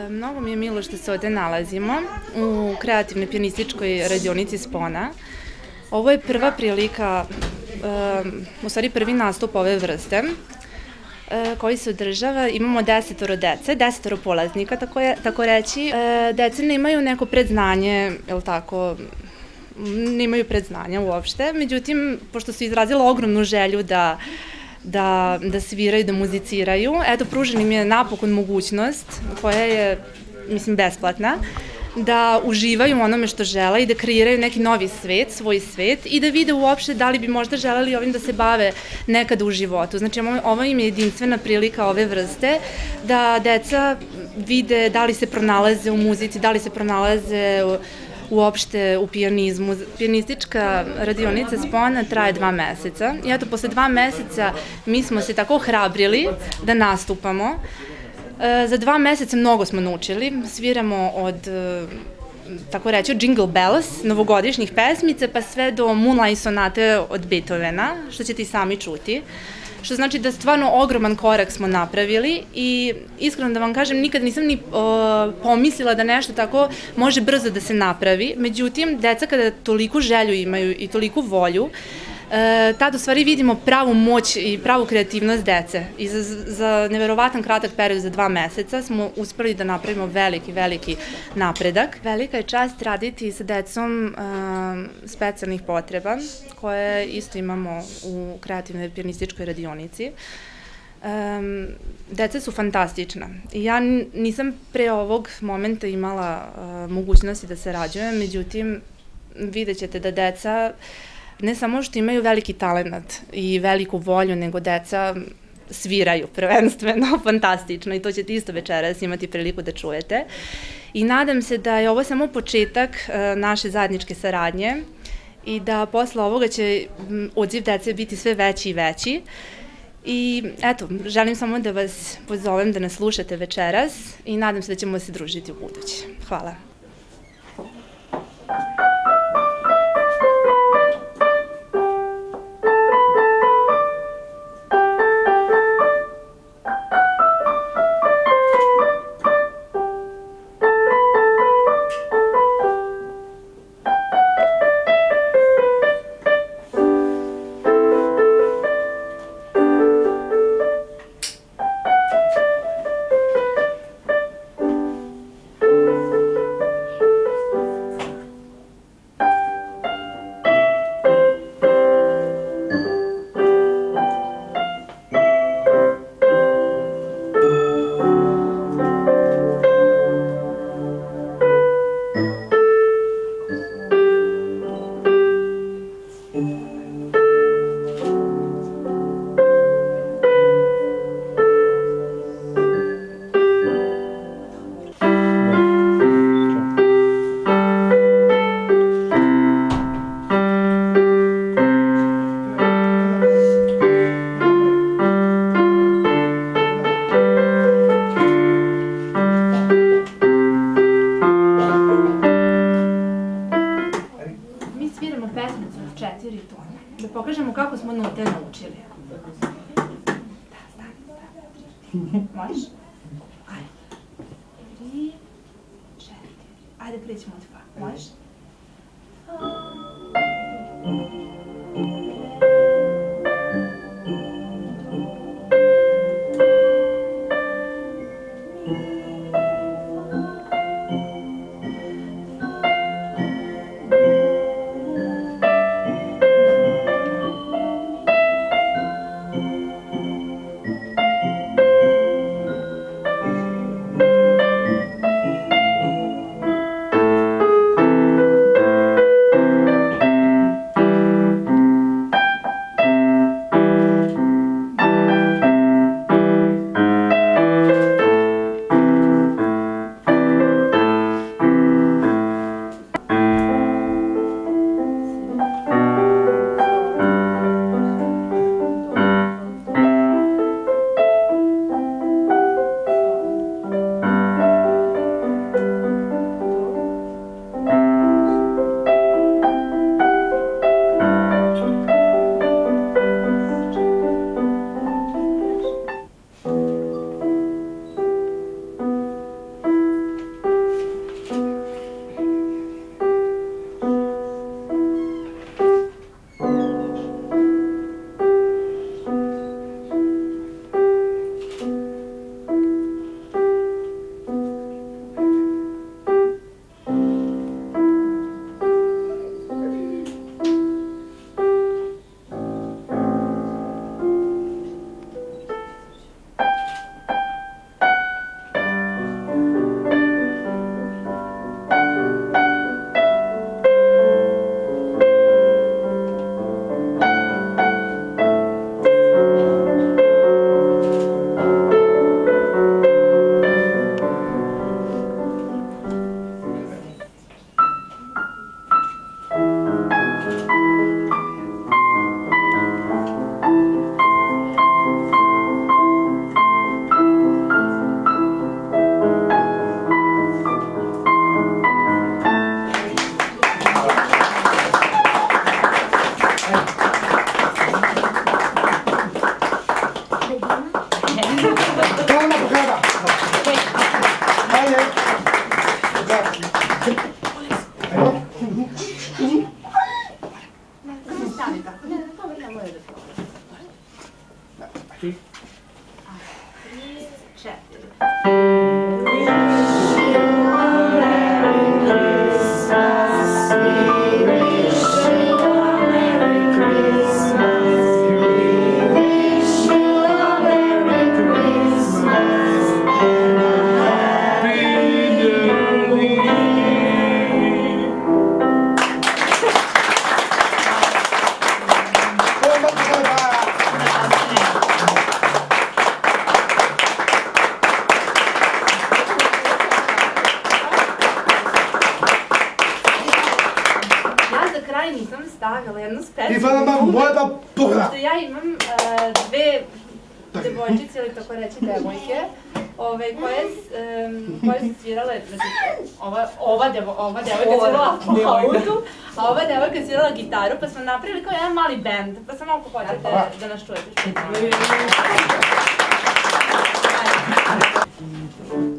Mnogo mi je milo što se ovde nalazimo u kreativnoj pijanističkoj radionici Spona. Ovo je prva prilika, u stvari prvi nastup ove vrste koji se održava. Imamo 10 dece, 10 polaznika, tako reći. Dece nemaju neko predznanje, je li tako, nemaju predznanja uopšte, međutim, pošto su izrazila ogromnu želju da sviraju, da muziciraju. Eto, pružena im je napokon mogućnost, koja je, mislim, besplatna, da uživaju u onome što žele i da kreiraju neki novi svet, svoj svet i da vide uopšte da li bi možda želeli ovim da se bave nekada u životu. Znači, ovo im je jedinstvena prilika ove vrste, da deca vide da li se pronalaze u muzici, da li se pronalaze uopšte u pijanizmu. Pijanistička radionica Spona traje 2 meseca i eto, posle 2 meseca mi smo se tako ohrabrili da nastupamo. Za 2 meseca mnogo smo naučili, sviramo od, tako reći, od Jingle Bells, novogodišnjih pesmice, pa sve do Moonlight sonate od Beethovena, što ćete i sami čuti. Što znači da stvarno ogroman korak smo napravili i iskreno da vam kažem, nikad nisam ni pomislila da nešto tako može brzo da se napravi. Međutim, deca kada toliko želju imaju i toliko volju, tada u stvari vidimo pravu moć i pravu kreativnost dece. I za neverovatan kratak period, za 2 meseca, smo uspeli da napravimo veliki napredak. Velika je čast raditi sa decom specijalnih potreba, koje isto imamo u kreativnoj pijanističkoj radionici. Deca su fantastična. Ja nisam pre ovog momenta imala mogućnosti da sarađujem, međutim, vidjet ćete da deca ne samo što imaju veliki talenat i veliku volju, nego deca sviraju prvenstveno, fantastično, i to ćete isto večeras imati priliku da čujete. I nadam se da je ovo samo početak naše zajedničke saradnje i da posle ovoga će odziv dece biti sve veći i veći. I eto, želim samo da vas pozovem da nas slušate večeras i nadam se da ćemo se družiti u buduće. Hvala. Da pokažemo kako smo note naučili. Da, stani. Možeš? Ajde. 3, 4. Ajde, krećemo od fa. Možeš? Stani tako, ne mora da prođe. 3, nisam stavila jednu specijalnu što ja imam dve devojčice ili tako reći devojke koje su svirale, ova devojka svirala flautu, a ova devojka svirala gitaru, pa smo napravili kao jedan mali band, pa samo ako hoćete da nas čujete što je.